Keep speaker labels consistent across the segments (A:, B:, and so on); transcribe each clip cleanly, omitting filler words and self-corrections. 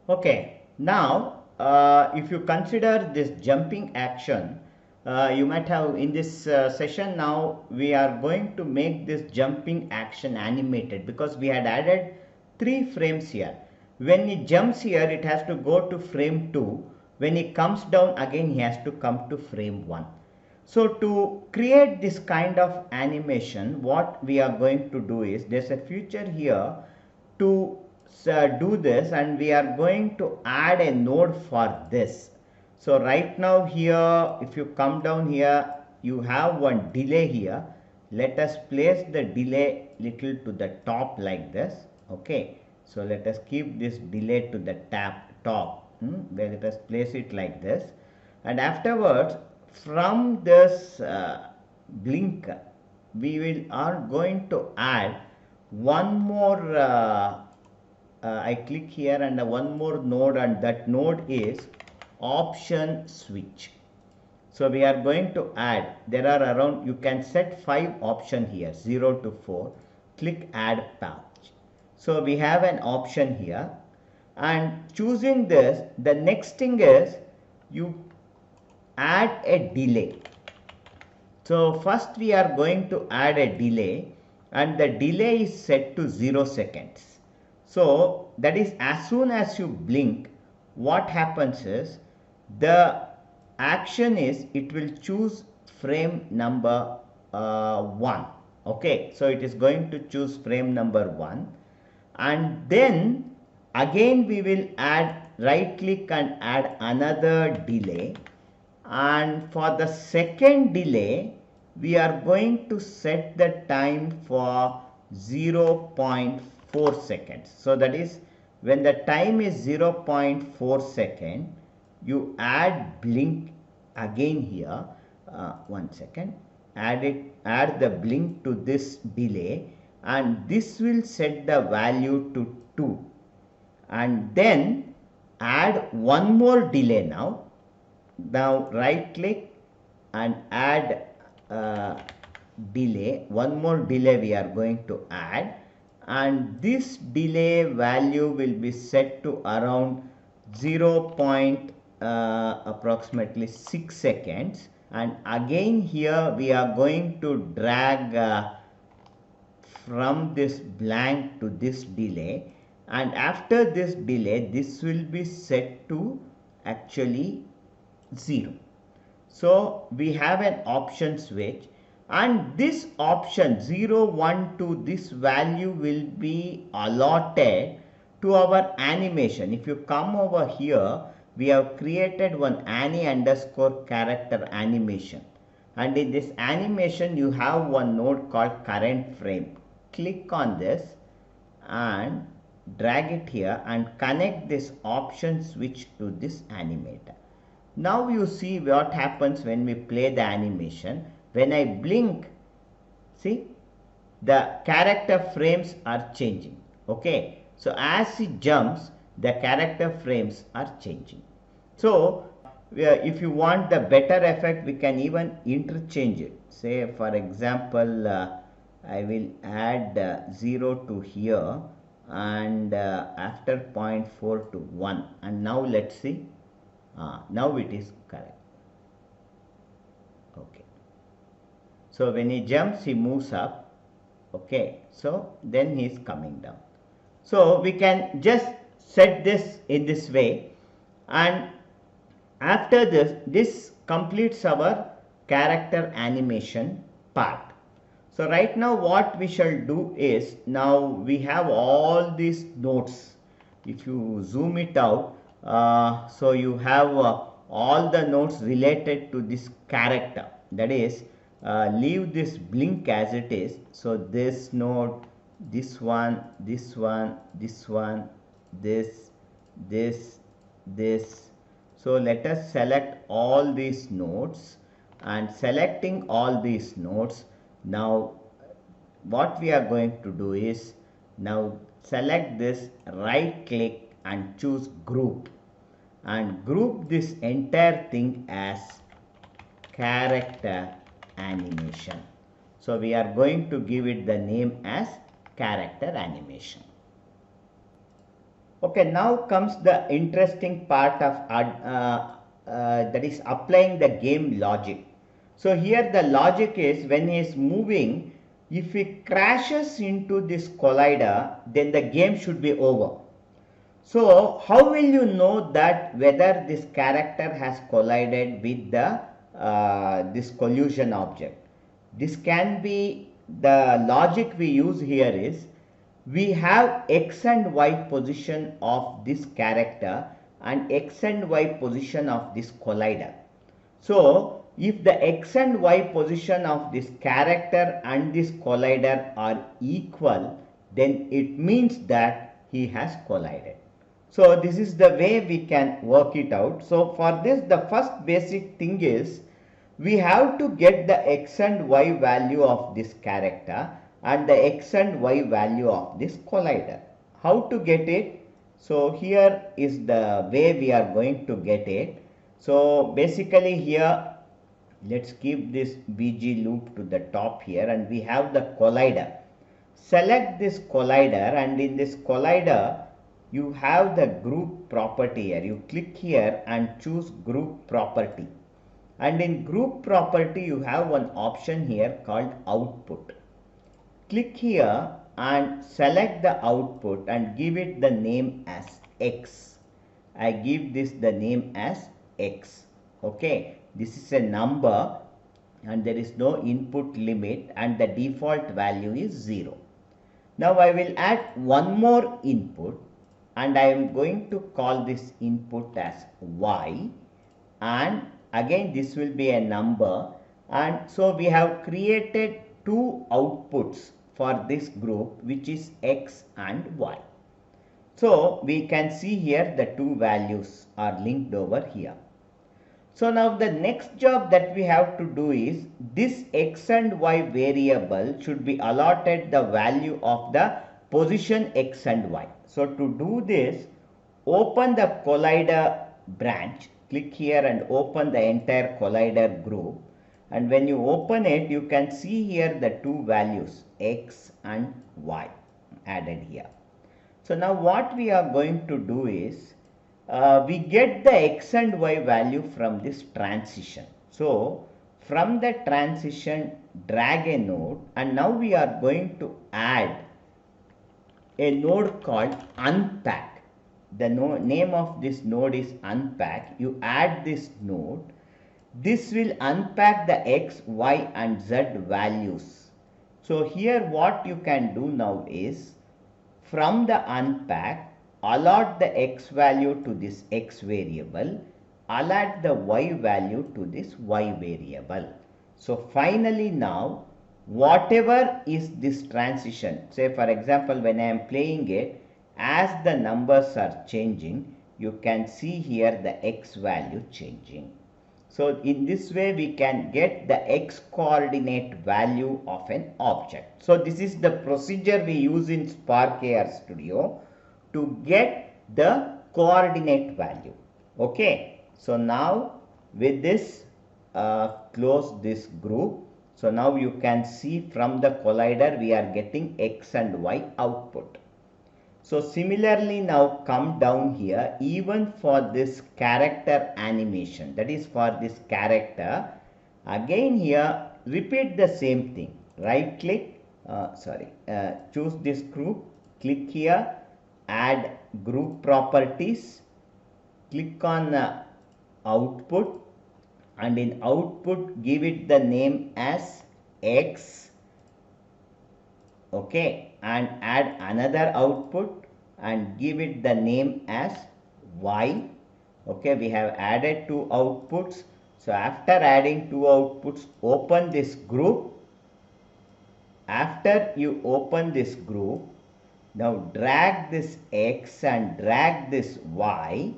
A: Okay, now if you consider this jumping action, you might have in this session. Now we are going to make this jumping action animated because we had added 3 frames here. When he jumps here, it has to go to frame 2. When he comes down again, he has to come to frame 1. So to create this kind of animation, what we are going to do is, there's a feature here to do this, and we are going to add a node for this. So right now here, if you come down here, you have one delay here. Let us place the delay little to the top like this. Okay, so let us keep this delay to the top. Let us place it like this, and afterwards from this blink we will are going to add one more I click here, and one more node, and that node is option switch. So we are going to add, there are around, you can set 5 option here, 0 to 4. Click add path. So we have an option here, and choosing this, the next thing is you add a delay. So first we are going to add a delay, and the delay is set to 0 seconds. So that is, as soon as you blink, what happens is the action is it will choose frame number 1. Okay, so it is going to choose frame number 1, and then again we will add, right click and add another delay, and for the second delay we are going to set the time for 0.4 seconds. So that is, when the time is 0.4 second, you add blink again here. 1 second, add the blink to this delay, and this will set the value to 2, and then add one more delay. Now right click and add delay, one more delay we are going to add, and this delay value will be set to around 0. Approximately 6 seconds, and again here we are going to drag from this blank to this delay, and after this delay this will be set to actually 0. So we have an option switch, and this option 0, 1, 2, this value will be allotted to our animation. If you come over here, we have created one Annie underscore character animation, and in this animation you have one node called current frame. Click on this and drag it here and connect this option switch to this animator. Now you see what happens when we play the animation. When I blink, see, the character frames are changing. Okay, so as it jumps, the character frames are changing. So if you want the better effect, we can even interchange it. Say for example, I will add 0 to here, and after 0.4 to 1, and now let's see. Now it is correct. Okay, so when he jumps, he moves up. Okay, so then he is coming down. So we can just set this in this way, and after this completes our character animation part. So right now what we shall do is, now we have all these nodes. If you zoom it out, so you have all the nodes related to this character. That is, leave this blink as it is. So this node, this one, this one, this one, this, this. So let us select all these nodes, and selecting all these nodes, now what we are going to do is, now select this, right click and choose group, and group this entire thing as character animation. So we are going to give it the name as character animation. Okay, now comes the interesting part of that is applying the game logic. So here the logic is when he is moving, if he crashes into this collider, then the game should be over. So how will you know that whether this character has collided with the this collision object? This can be the logic we use here is we have x and y position of this character and x and y position of this collider. So if the x and y position of this character and this collider are equal, then it means that he has collided. So this is the way we can work it out. So for this, the first basic thing is we have to get the x and y value of this character and the x and y value of this collider. How to get it? So here is the way we are going to get it. So basically here, let's keep this BG loop to the top here, and we have the collider. Select this collider, and in this collider you have the group property here. You click here and choose group property, and in group property you have one option here called output. Click here and select the output and give it the name as X. I give this the name as X. Okay, this is a number and there is no input limit and the default value is 0. Now I will add one more input and I am going to call this input as Y, and again this will be a number, and so we have created two outputs for this group, which is X and Y. So we can see here the two values are linked over here. So now the next job that we have to do is this X and Y variable should be allotted the value of the position X and Y. So to do this, open the collider branch, click here and open the entire collider group, and when you open it you can see here the two values X and Y added here. So now what we are going to do is we get the X and Y value from this transition. So from the transition drag a node, and now we are going to add a node called unpack. The name of this node is unpack. You add this node. This will unpack the X, Y and Z values. So here what you can do now is from the unpack, allot the X value to this X variable, allot the Y value to this Y variable. So finally now whatever is this transition, say for example when I am playing it, as the numbers are changing, you can see here the X value changing. So in this way we can get the X coordinate value of an object. So this is the procedure we use in Spark AR Studio to get the coordinate value. Okay, so now with this close this group. So now you can see from the collider we are getting X and Y output. So similarly now come down here, even for this character animation, that is for this character, again here repeat the same thing. Right click, choose this group, click here, add group properties, click on output, and in output give it the name as X. Okay, and add another output and give it the name as Y. Okay, we have added two outputs. So after adding two outputs, open this group. After you open this group, now drag this X and drag this Y,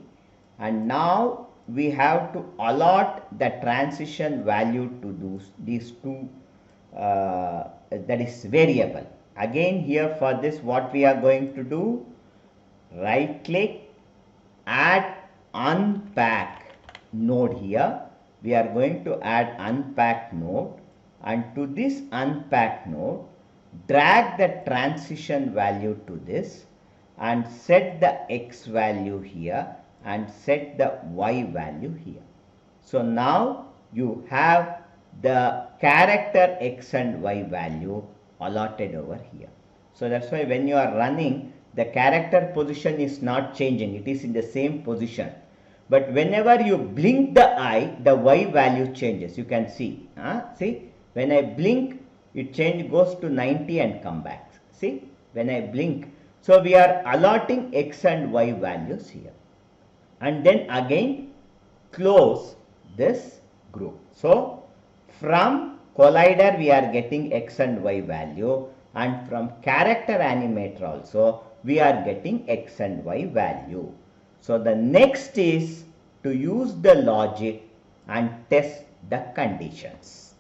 A: and now we have to allot the transition value to these two that is variable. Again here for this what we are going to do, right click, add unpack node here. We are going to add unpack node, and to this unpack node drag the transition value to this, and set the x value here and set the y value here. So now you have the character x and y value allotted over here. So that's why when you are running, the character position is not changing, it is in the same position. But whenever you blink the eye, the y value changes. You can see. See, when I blink, it goes to 90 and come back. See, when I blink. So we are allotting x and y values here. And then again close this group. So from collider we are getting x and y value, and from character animator also we are getting x and y value. So the next is to use the logic and test the conditions.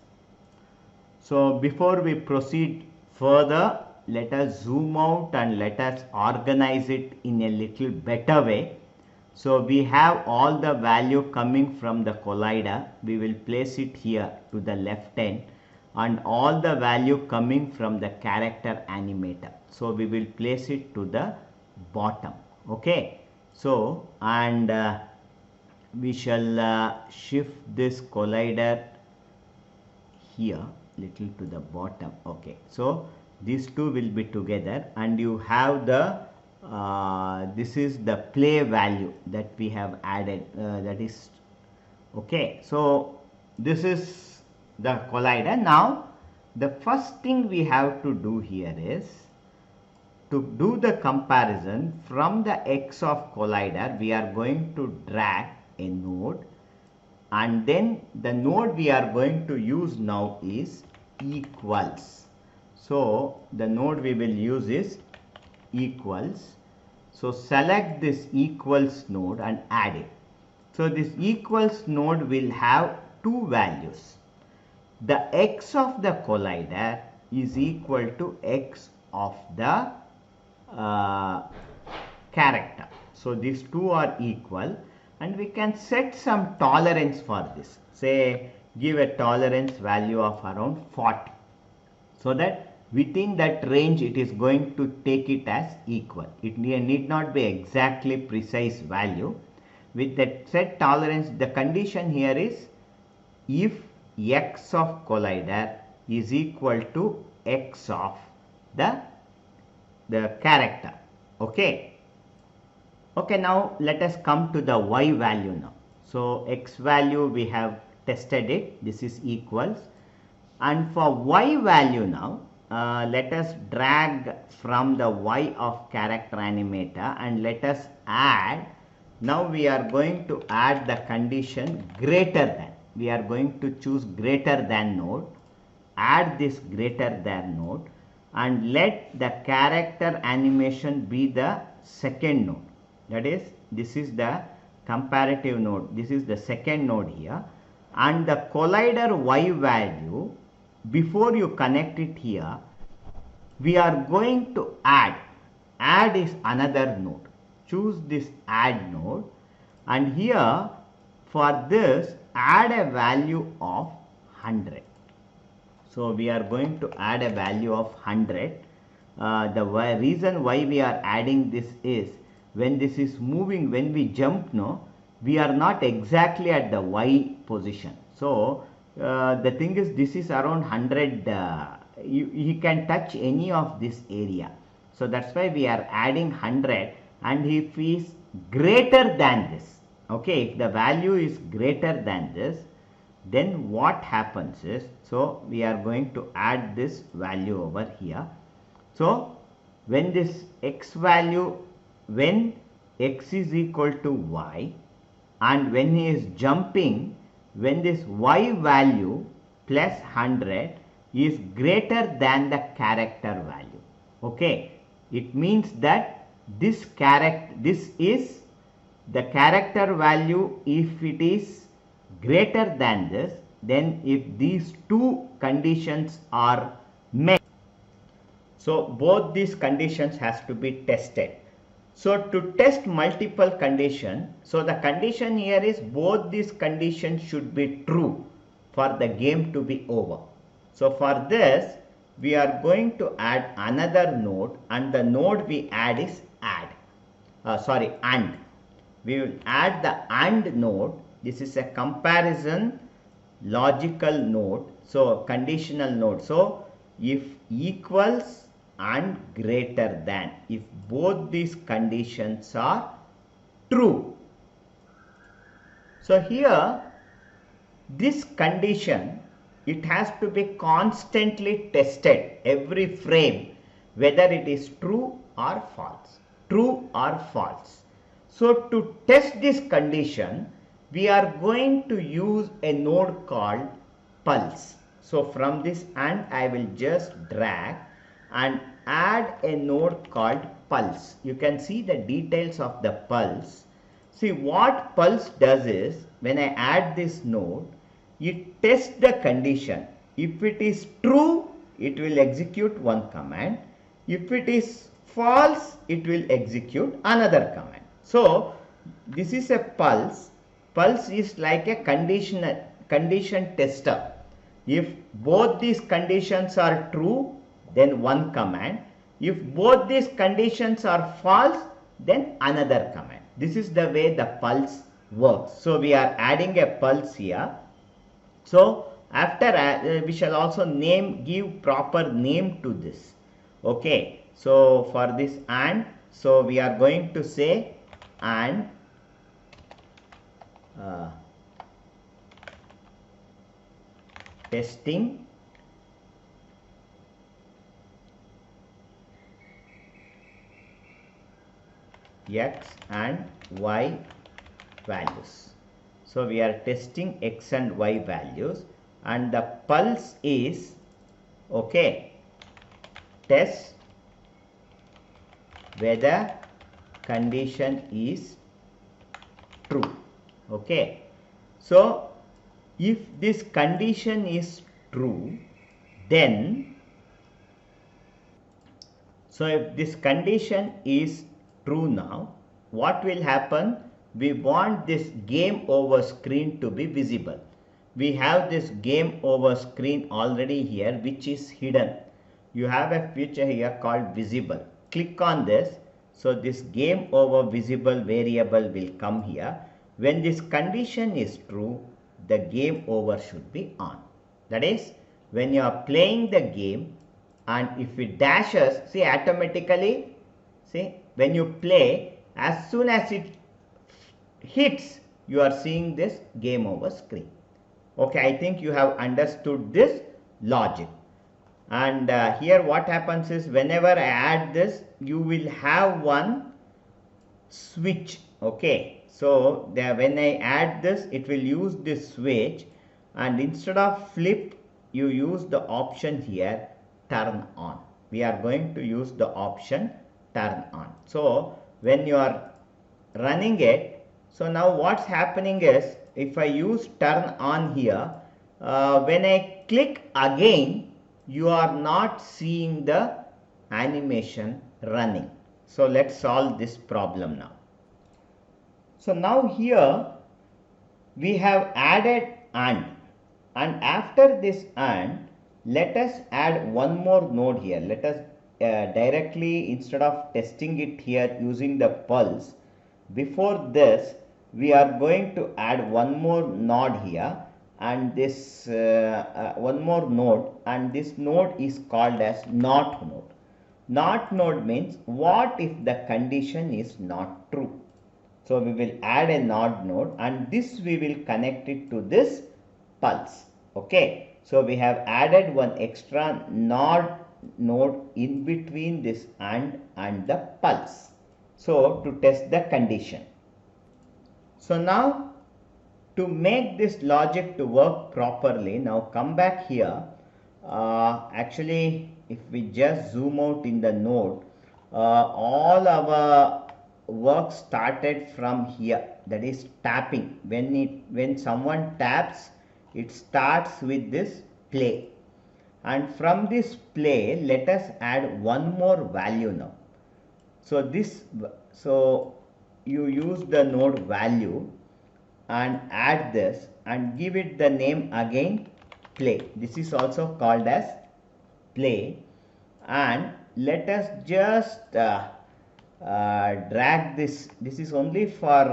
A: So before we proceed further, let us zoom out and let us organize it in a little better way. So we have all the value coming from the collider. We will place it here to the left end, and all the value coming from the character animator. So we will place it to the bottom. Okay. So and we shall shift this collider here little to the bottom. Okay. So these two will be together, and you have the this is the play value that we have added, that is okay. So this is the collider. Now the first thing we have to do here is to do the comparison from the x of collider. We are going to drag a node, and then the node we are going to use now is equals. So the node we will use is equals. So select this equals node and add it. So this equals node will have two values. The x of the collider is equal to x of the character. So these two are equal, and we can set some tolerance for this. Say give a tolerance value of around 40, so that within that range it is going to take it as equal. It need not be exactly precise value. With that set tolerance, the condition here is if x of collider is equal to x of the character. Okay. Okay, now let us come to the y value now. So x value we have tested it, this is equals, and for y value now let us drag from the y of character animator and let us add. Now we are going to add the condition greater than. We are going to choose greater than node, add this greater than node, and let the character animation be the second node. That is, this is the comparative node, this is the second node here, and the collider y value, before you connect it here, we are going to add is another node. Choose this add node, and here for this add a value of 100. So we are going to add a value of 100. The reason why we are adding this is when this is moving, when we jump, no, we are not exactly at the y position. So the thing is, this is around 100. He can touch any of this area. So that's why we are adding 100, and if he is greater than this, okay, if the value is greater than this, then what happens is, so we are going to add this value over here. So when this x value, when x is equal to y, and when he is jumping, when this y value plus 100 is greater than the character value, okay, it means that this is the character value. If it is greater than this, then if these two conditions are met, so both these conditions has to be tested. So to test multiple conditions, so the condition here is both these conditions should be true for the game to be over. So for this we are going to add another node, and the node we add is add. sorry, and. We will add the and node. This is a comparison logical node, so conditional node. So if equals and greater than, if both these conditions are true. So here this condition, it has to be constantly tested every frame whether it is true or false, true or false. So to test this condition, we are going to use a node called pulse. So from this and I will just drag and add a node called pulse. You can see the details of the pulse. See what pulse does is, when I add this node, it tests the condition. If it is true, it will execute one command. If it is false, it will execute another command. So this is a pulse. Pulse is like a condition tester. If both these conditions are true, then one command. If both these conditions are false, then another command. This is the way the pulse works. So we are adding a pulse here. So after we shall also give proper name to this. Okay. So for this and, so we are going to say and testing x and y values. So we are testing x and y values, and the pulse is, okay, test whether condition is true. Okay, so if this condition is true, then, so if this condition is true now, what will happen? We want this game over screen to be visible. We have this game over screen already here, which is hidden. You have a feature here called visible. Click on this. So this game over visible variable will come here. When this condition is true, the game over should be on. That is, when you are playing the game and if it dashes, see automatically, see when you play, as soon as it hits, you are seeing this game over screen. Okay, I think you have understood this logic. And here what happens is, whenever I add this, you will have one switch. Okay, so there, when I add this, it will use this switch, and instead of flip, you use the option here, turn on. We are going to use the option turn on. So when you are running it, so now what's happening is, if I use turn on here, when I click again, you are not seeing the animation running. So let's solve this problem now. So now here we have added and after this and, let us add one more node here. Let us directly, instead of testing it here using the pulse, before this we are going to add one more node here, and this one more node, and this node is called as not node. Not node means, what if the condition is not true? So we will add a not node, and this we will connect it to this pulse. Okay, so we have added one extra not node in between this and the pulse, so to test the condition. So now, to make this logic to work properly, now come back here. Actually, if we just zoom out in the node, all our work started from here, that is tapping. When someone taps, it starts with this play, and from this play, let us add one more value now. So this, so you use the node value and add this and give it the name again, play. This is also called as play, and let us just drag this is only for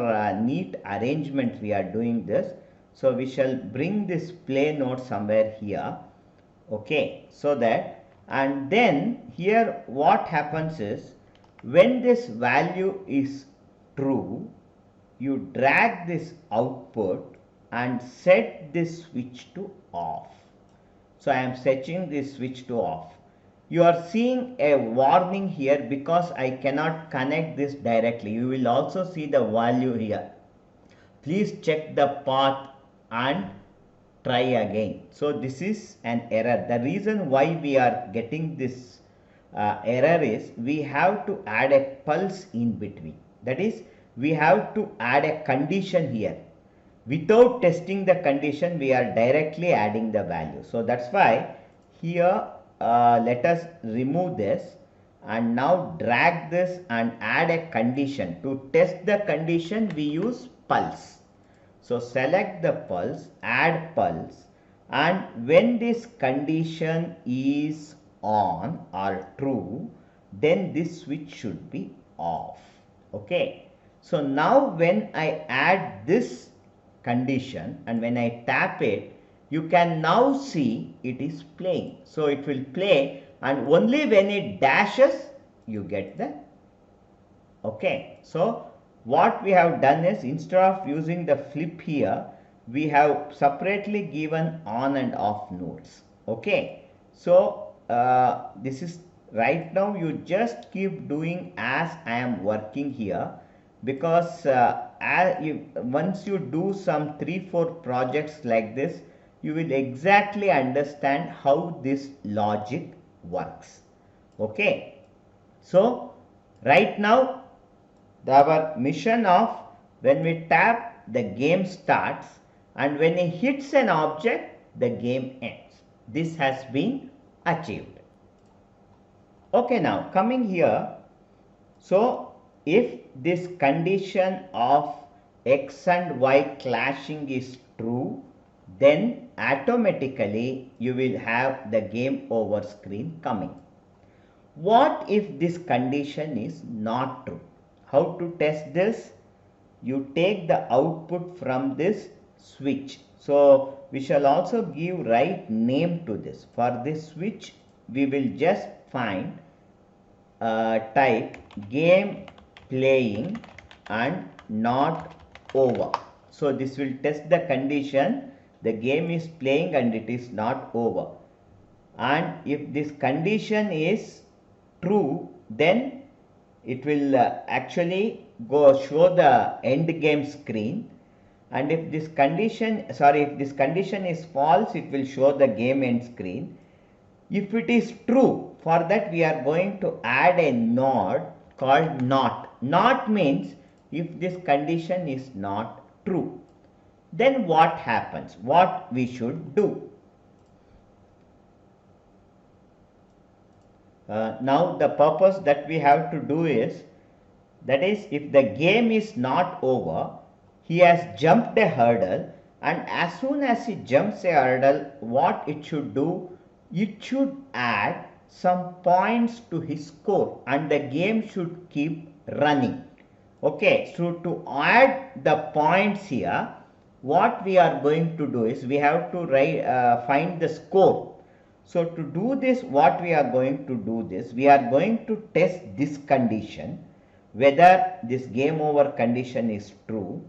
A: neat arrangement we are doing this. So we shall bring this play node somewhere here, okay, so that, and then here what happens is when this value is true, you drag this output and set this switch to off. So I am setting this switch to off. You are seeing a warning here because I cannot connect this directly. You will also see the value here. Please check the path and try again. So this is an error. The reason why we are getting this error is we have to add a pulse in between. That is, we have to add a condition here. Without testing the condition, we are directly adding the value. So that's why here let us remove this and now drag this and add a condition. To test the condition, we use pulse. So select the pulse, add pulse, and when this condition is on or true, then this switch should be off. Okay. So now when I add this condition and when I tap it, you can now see it is playing. So it will play, and only when it dashes you get the, okay. So what we have done is, instead of using the flip here, we have separately given on and off nodes, okay. So this is right now, you just keep doing as I am working here, because once you do some 3-4 projects like this, you will exactly understand how this logic works, okay. So right now our mission of, when we tap, the game starts, and when it hits an object, the game ends. This has been achieved. Okay, now coming here, so if this condition of x and y clashing is true, then automatically you will have the game over screen coming. What if this condition is not true? How to test this? You take the output from this switch. So we shall also give right name to this. For this switch, we will just find type game playing and not over. So this will test the condition, the game is playing and it is not over. And if this condition is true, then it will actually go show the end game screen, and if this condition is false, it will show the game end screen. If it is true, for that we are going to add a node called not. Not means if this condition is not true, then what happens? What we should do? Now the purpose that we have to do is, that is, if the game is not over, he has jumped a hurdle, and as soon as he jumps a hurdle, what it should do? It should add some points to his score, and the game should keep running. Okay, so to add the points here, what we are going to do is, we have to find the score. So to do this, what we are going to do this, we are going to test this condition, whether this game over condition is true,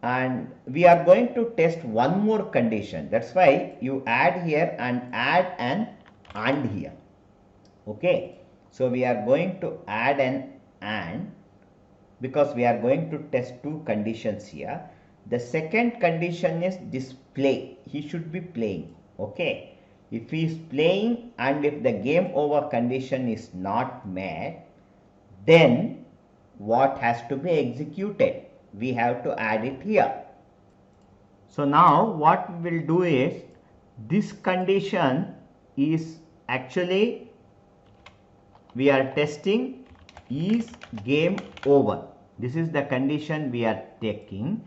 A: and we are going to test one more condition. That's why you add here and add an and here, okay. So we are going to add an and, because we are going to test two conditions here. The second condition is display, he should be playing, okay. If he is playing and if the game over condition is not met, then what has to be executed? We have to add it here. So now what we will do is, this condition is actually, we are testing is game over. This is the condition we are taking.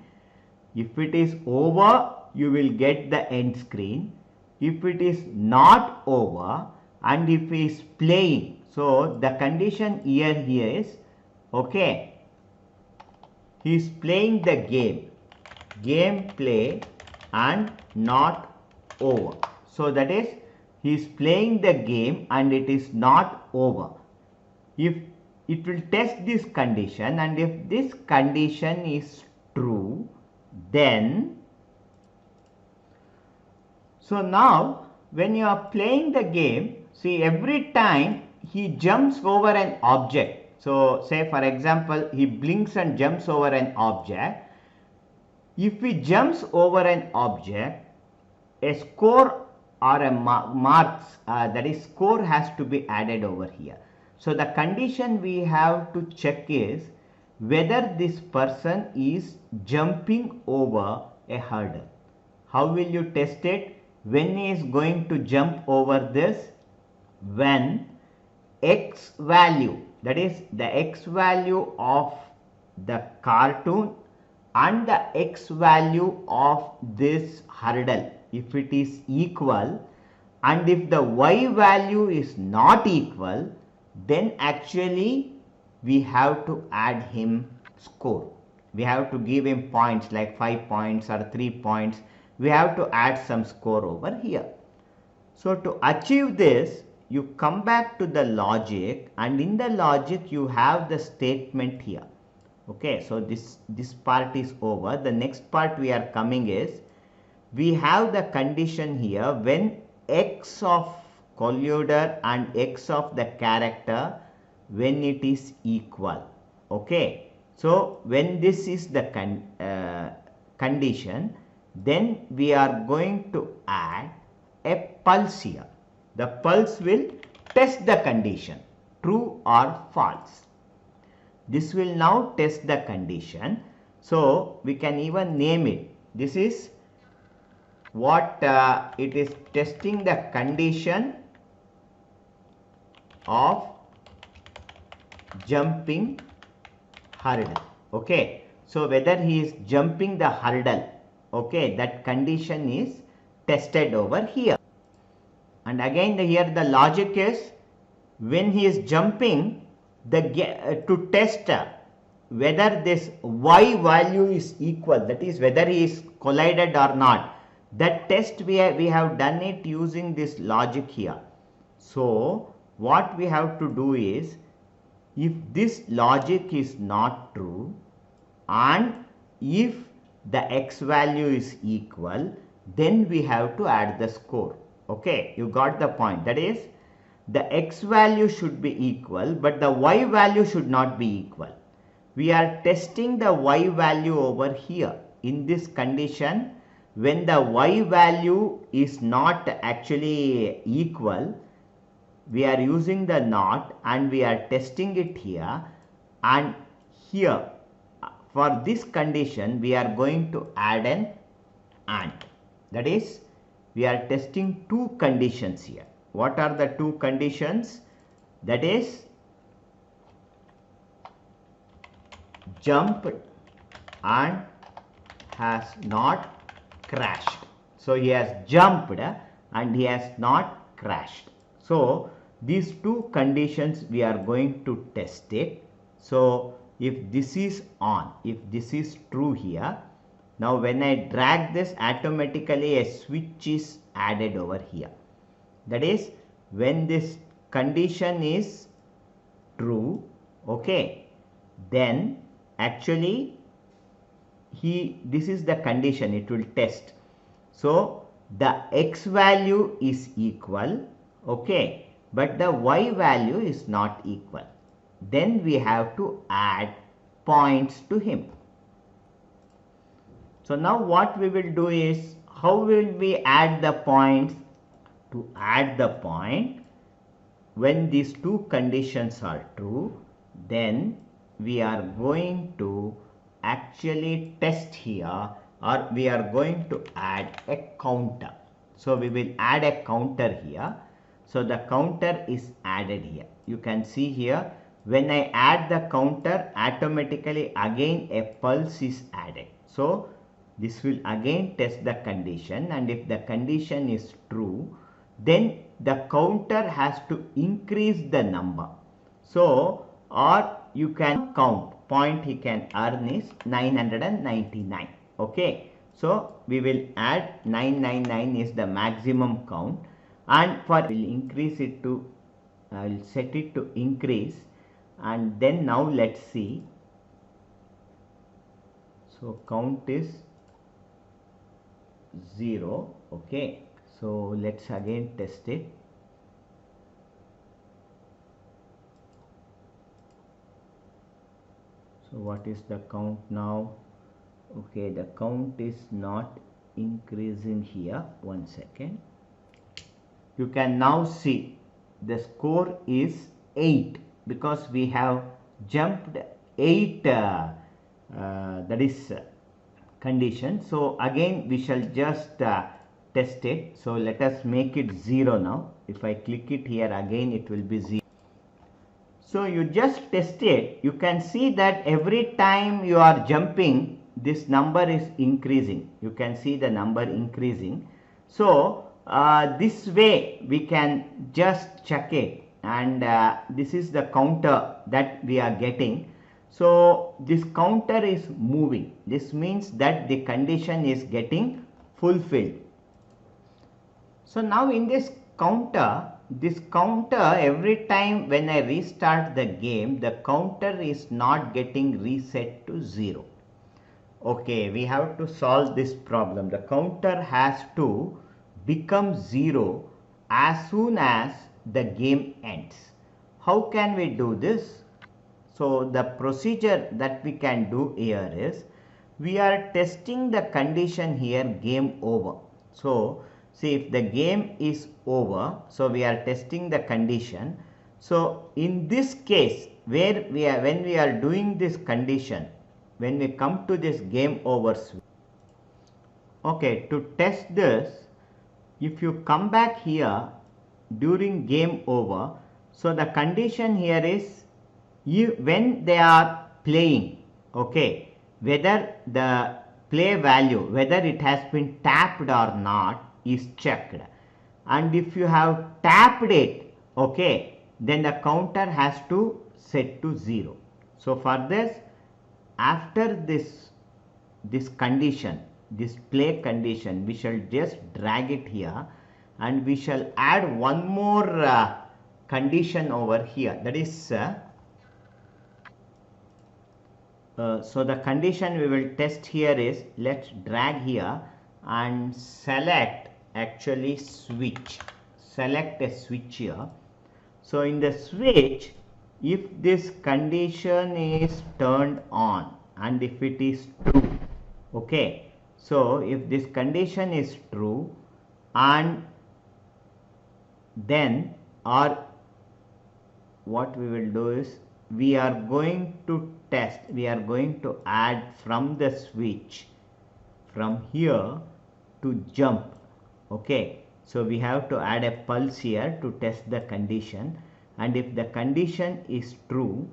A: If it is over, you will get the end screen. If it is not over and if he is playing, so the condition here is Okay, he is playing the game play and not over. So that is, he is playing the game and it is not over. If it will test this condition, and if this condition is true, then so now when you are playing the game, see, every time he jumps over an object, so say for example he blinks and jumps over an object. If he jumps over an object, a score or a marks, that is score, has to be added over here. So the condition we have to check is whether this person is jumping over a hurdle. How will you test it? When he is going to jump over this, when x value, that is the x value of the cartoon and the x value of this hurdle, if it is equal, and if the y value is not equal, then actually we have to add him score. We have to give him points like 5 points or 3 points. We have to add some score over here. So to achieve this, you come back to the logic, and in the logic you have the statement here. Okay, so this part is over. The next part we are coming is, we have the condition here when x of collider and x of the character, when it is equal. Okay, so when this is the condition, then we are going to add a pulse here. The pulse will test the condition, true or false. This will now test the condition. So we can even name it. This is what it is testing, the condition of jumping hurdle. Okay, so whether he is jumping the hurdle, okay, that condition is tested over here. And again here the logic is, when he is jumping to test whether this y value is equal, that is whether he is collided or not. That test we have done it using this logic here. So what we have to do is, if this logic is not true and if the x value is equal, then we have to add the score. Okay, you got the point. That is, the x value should be equal, but the y value should not be equal. We are testing the y value over here in this condition. When the y value is not actually equal, we are using the not and we are testing it here. And here for this condition we are going to add an AND. That is, we are testing two conditions here. What are the two conditions? That is, jumped and has not crashed. So he has jumped and he has not crashed. So these two conditions we are going to test it. So if this is on, if this is true here, now when I drag this, automatically a switch is added over here. That is, when this condition is true, okay, then actually this is the condition it will test. So the x value is equal, okay, but the y value is not equal. Then we have to add points to him. So now what we will do is, how will we add the points? To add the point, when these two conditions are true, then we are going to actually test here, or we are going to add a counter. So we will add a counter here. So the counter is added here. You can see here, when I add the counter, automatically again a pulse is added. So this will again test the condition, and if the condition is true, then the counter has to increase the number. So, or you can count point he can earn is 999. Okay, so we will add 999 is the maximum count, and for will increase it to I will set it to increase, and then now let's see. So count is 0. Okay, so let's again test it. So what is the count now? Okay, the count is not increasing here. One second. You can now see the score is 8 because we have jumped 8 that is condition. So again we shall just test it. So let us make it 0 now. If I click it here again, it will be 0. So you just test it. You can see that every time you are jumping, this number is increasing. You can see the number increasing. So this way we can just check it, and this is the counter that we are getting. So this counter is moving. This means that the condition is getting fulfilled. So now in this counter every time when I restart the game, the counter is not getting reset to 0. Okay, we have to solve this problem. The counter has to become 0 as soon as the game ends. How can we do this? So the procedure that we can do here is, we are testing the condition here, game over. So see, if the game is over, so we are testing the condition. So in this case, where we are, when we are doing this condition, when we come to this game over switch, okay, to test this, if you come back here during game over, so the condition here is, when they are playing, okay, whether the play value, whether it has been tapped or not, is checked, and if you have tapped it, okay, then the counter has to set to 0. So for this, after this condition, this play condition, we shall just drag it here, and we shall add one more condition over here, that is so the condition we will test here is, let's drag here and select actually switch, select a switch here. So in the switch, if this condition is turned on and if it is true, okay, so if this condition is true, and then, or what we will do is, we are going to test, we are going to add from the switch, from here to jump. Okay, so we have to add a pulse here to test the condition, and if the condition is true,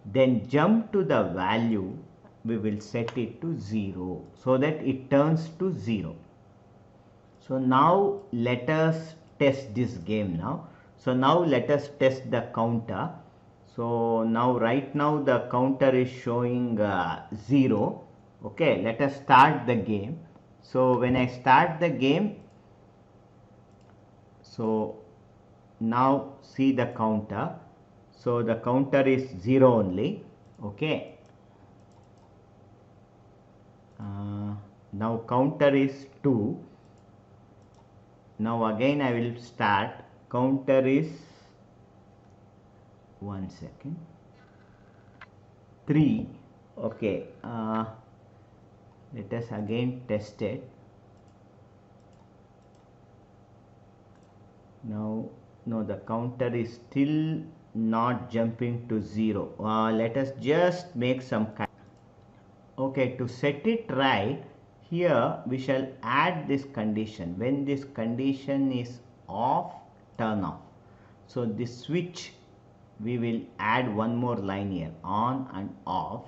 A: then jump to the value, we will set it to 0 so that it turns to 0. So now let us test this game now. So now let us test the counter. So now right now the counter is showing 0. Okay, let us start the game. So when I start the game, so now see the counter. So the counter is 0 only. Okay. Now counter is 2. Now again I will start. Counter is, one second, 3. Okay, let us again test it. Now no, the counter is still not jumping to 0. Let us just make some kind. Okay, to set it right, here we shall add this condition. When this condition is off, turn off. So this switch, we will add one more line here, on and off.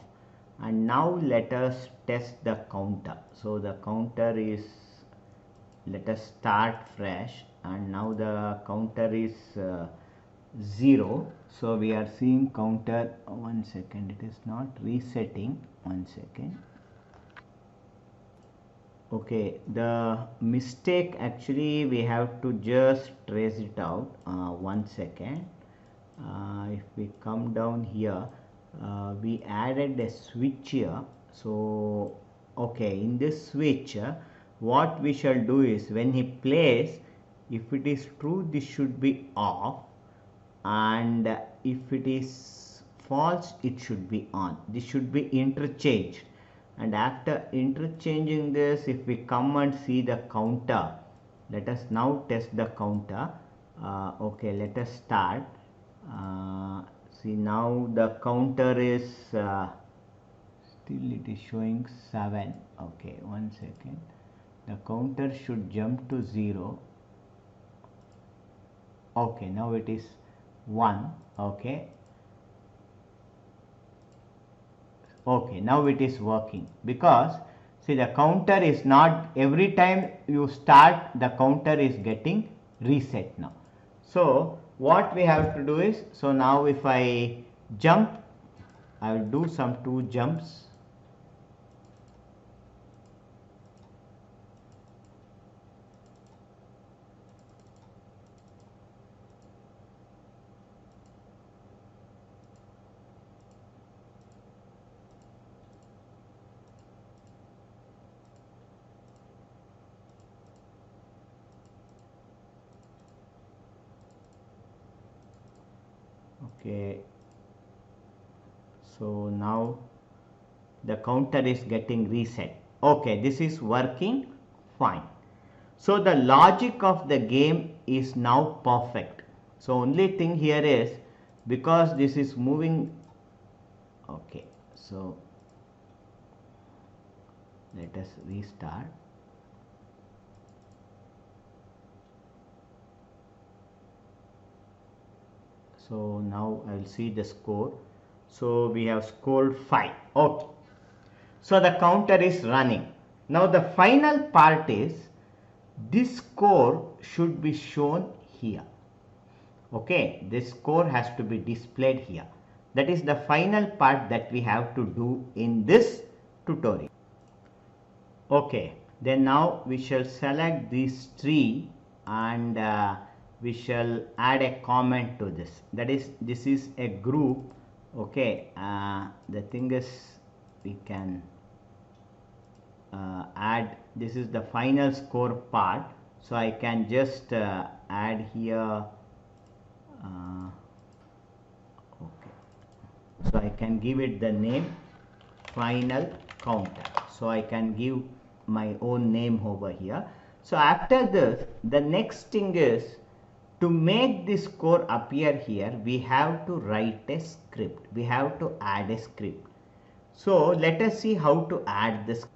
A: And now let us test the counter. So the counter is, let us start fresh, and now the counter is 0. So we are seeing counter, 1 second, it is not resetting, 1 second. Okay, the mistake actually we have to just trace it out, 1 second. If we come down here, we added a switch here. So okay, in this switch, what we shall do is when he plays, if it is true, this should be off, and if it is false, it should be on. This should be interchanged, and after interchanging this, if we come and see the counter, let us now test the counter. Okay, let us start. See, now the counter is still it is showing 7. Okay, 1 second, the counter should jump to 0. Okay, now it is 1. Okay, now it is working, because see, the counter is not, every time you start the counter is getting reset now. So what we have to do is, so now if I jump, I will do some 2 jumps. Okay, so now the counter is getting reset. Okay, this is working fine. So the logic of the game is now perfect. So only thing here is, because this is moving, okay, so let us restart. So now I will see the score. So we have scored 5. Okay, so the counter is running. Now the final part is, this score should be shown here. Okay, this score has to be displayed here. That is the final part that we have to do in this tutorial. Okay, then now we shall select this tree, and we shall add a comment to this. That is, this is a group. Okay, the thing is, we can add, this is the final score part, so I can just add here. Okay, so I can give it the name final counter. So I can give my own name over here. So after this, the next thing is, to make this score appear here, we have to write a script. We have to add a script. So let us see how to add this.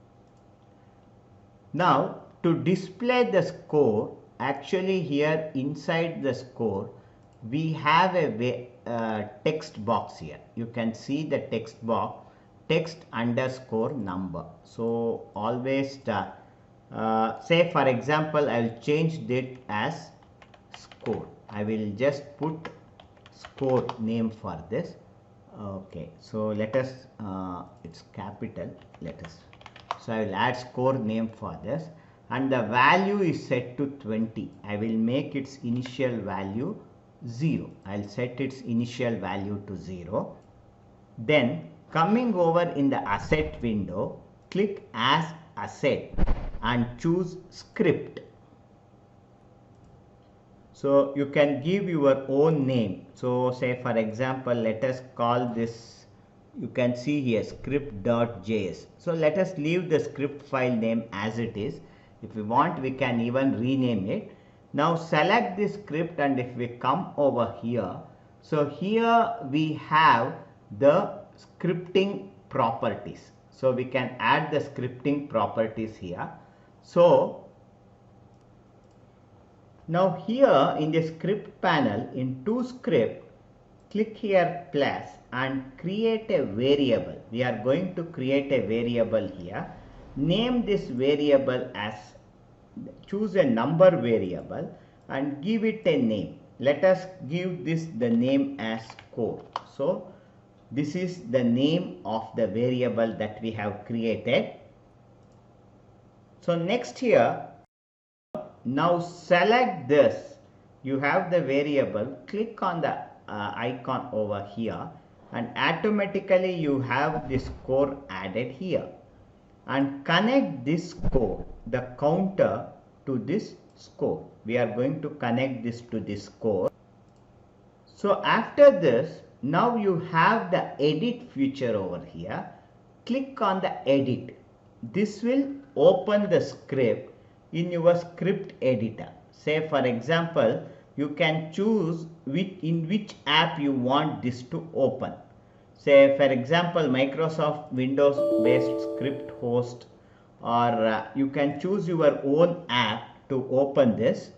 A: Now to display the score, actually here inside the score, we have a text box here. You can see the text box, text underscore number. So always say for example, I will change it as score. I will just put score name for this. Okay, so let us, it's capital, let us, so I will add score name for this, and the value is set to 20. I will make its initial value 0. I'll set its initial value to 0. Then coming over in the asset window, click as asset and choose script. So you can give your own name. So say for example, let us call this, you can see here, script.js. So let us leave the script file name as it is. If we want, we can even rename it. Now select this script, and if we come over here, so here we have the scripting properties. So we can add the scripting properties here. So now here in the script panel, in toScript, click here plus and create a variable. We are going to create a variable here. Name this variable as, choose a number variable and give it a name. let us give this the name as score. So this is the name of the variable that we have created. So next here, now select this. You have the variable, click on the icon over here, and automatically you have this score added here, and connect this score, the counter, to this score. We are going to connect this to this score. So after this, now you have the edit feature over here. Click on the edit. This will open the script in your script editor. Say for example, you can choose in which app you want this to open. Say for example, Microsoft Windows based script host, or you can choose your own app to open this.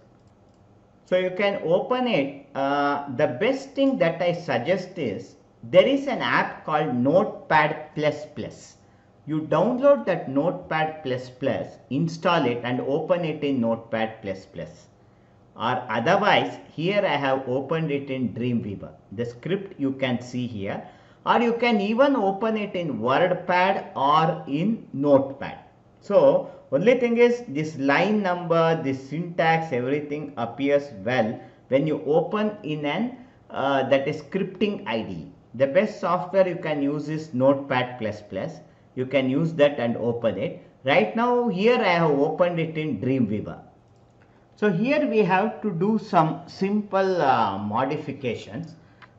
A: So you can open it. The best thing that I suggest is, there is an app called Notepad++. You download that Notepad++, install it and open it in Notepad++. Or otherwise, here I have opened it in Dreamweaver. The script you can see here, or you can even open it in WordPad or in Notepad. So only thing is, this line number, this syntax, everything appears well when you open in an that is scripting IDE. The best software you can use is Notepad++. You can use that and open it. Right now here I have opened it in Dreamweaver. So here we have to do some simple modifications.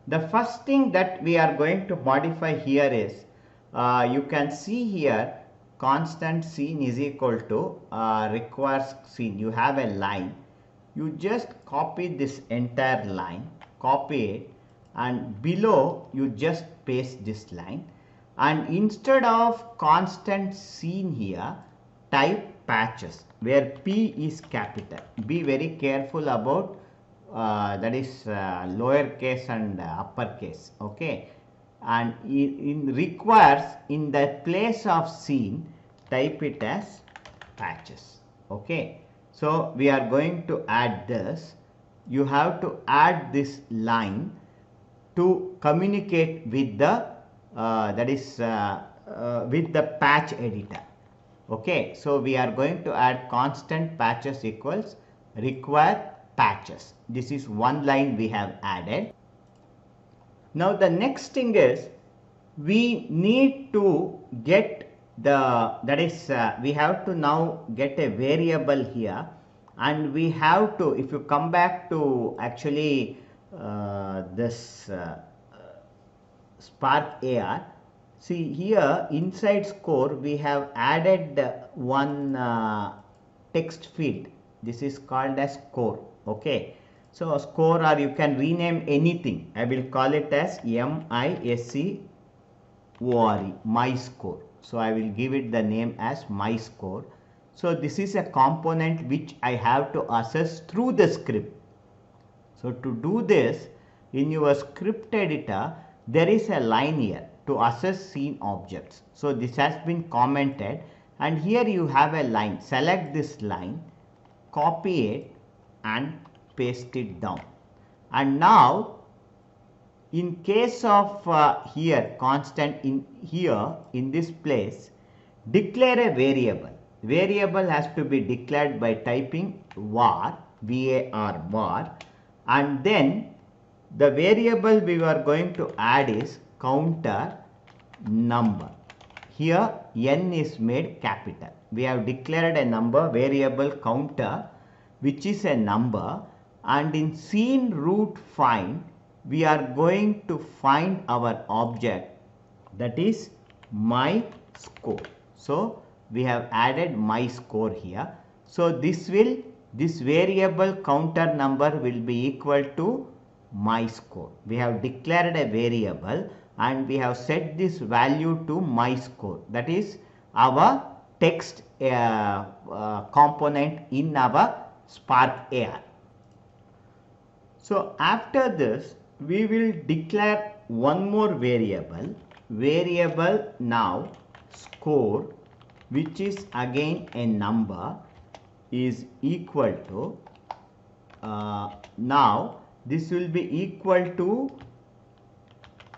A: The first thing that we are going to modify here is, you can see here, constant scene is equal to requires scene. You have a line. You just copy this entire line, copy it, and below you just paste this line, and instead of constant scene here, type patches, where P is capital. Be very careful about that is lowercase and uppercase. Okay, and in requires, in the place of scene, type it as patches. Okay, so we are going to add this. You have to add this line to communicate with the with the patch editor. Okay, so we are going to add constant patches equals require patches. This is one line we have added. Now the next thing is, we need to get the, we have to now get a variable here, and we have to, if you come back to actually this Spark AR, see here inside score we have added one text field. This is called as score. Okay, so score, or you can rename anything. I will call it as MISCORE, my score. So I will give it the name as my score. So this is a component which I have to access through the script. So to do this, in your script editor, there is a line here to access scene objects. So this has been commented, and here you have a line. Select this line, copy it and paste it down. And now in case of here constant, in here in this place, declare a variable. Variable has to be declared by typing var, var, and then the variable we are going to add is counter number. Here n is made capital. We have declared a number, variable counter, which is a number, and in scene root find we are going to find our object, that is my score. So we have added my score here. So this variable counter number will be equal to my score. We have declared a variable and we have set this value to my score. That is our text component in our Spark AR. So after this, we will declare one more variable now score, which is again a number, is equal to now this will be equal to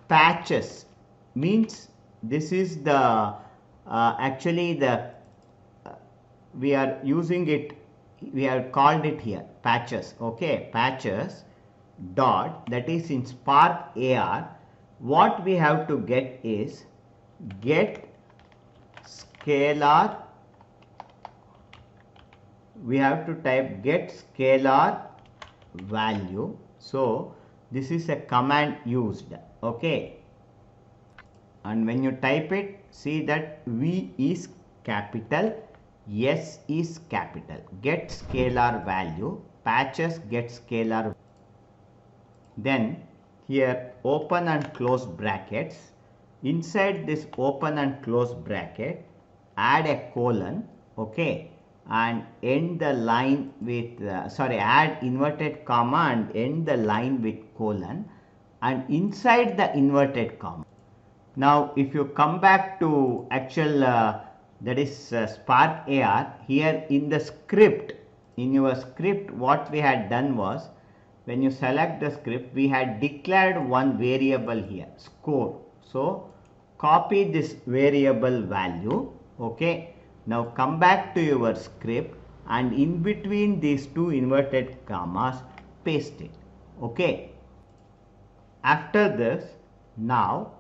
A: patches, means this is the actually the we are using it, we have called it here patches. Okay, patches dot, that is in Spark AR, what we have to get is get scalar, we have to type get scalar value. So this is a command used. Okay, and when you type it, see that V is capital, S is capital, get scalar value, patches get scalar. Then here open and close brackets, inside this open and close bracket add a colon. Okay, and end the line with add inverted comma and end the line with colon, and inside the inverted comma. Now if you come back to actual that is Spark AR, here in the script, in your script, what we had done was, when you select the script, we had declared one variable here, score. So copy this variable value. Okay, now come back to your script and in between these two inverted commas paste it. Okay, after this, now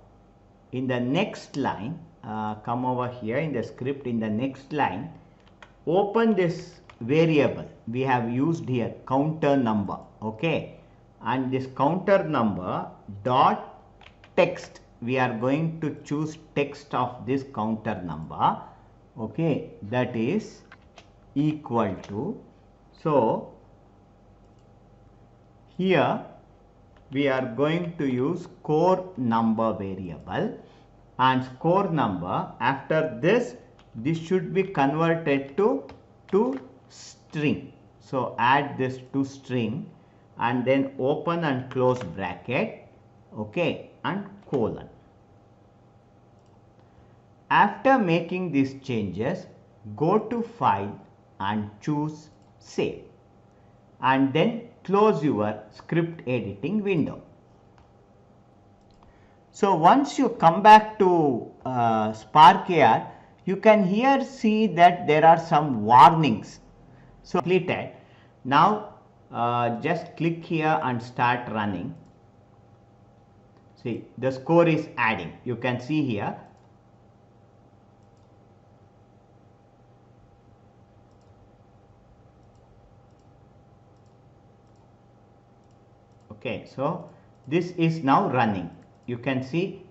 A: in the next line, come over here in the script, in the next line open this variable we have used here, counter number. Okay, and this counter number dot text, we are going to choose text of this counter number. Okay, that is equal to, so here we are going to use core number variable, and score number, after this should be converted to string. So add this to string and then open and close bracket. Okay, and colon. After making these changes, go to file and choose save, and then close your script editing window. So once you come back to Spark AR, you can here see that there are some warnings. So completed. Now just click here and start running. See, the score is adding, you can see here. Okay, so this is now running, you can see.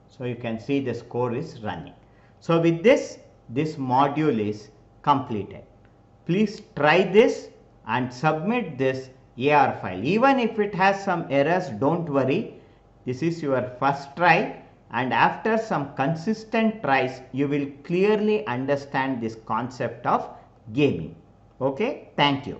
A: So you can see the score is running. So with this module is completed. Please try this and submit this AR file. Even if it has some errors, don't worry. This is your first try, and after some consistent tries, you will clearly understand this concept of gaming. Okay, thank you.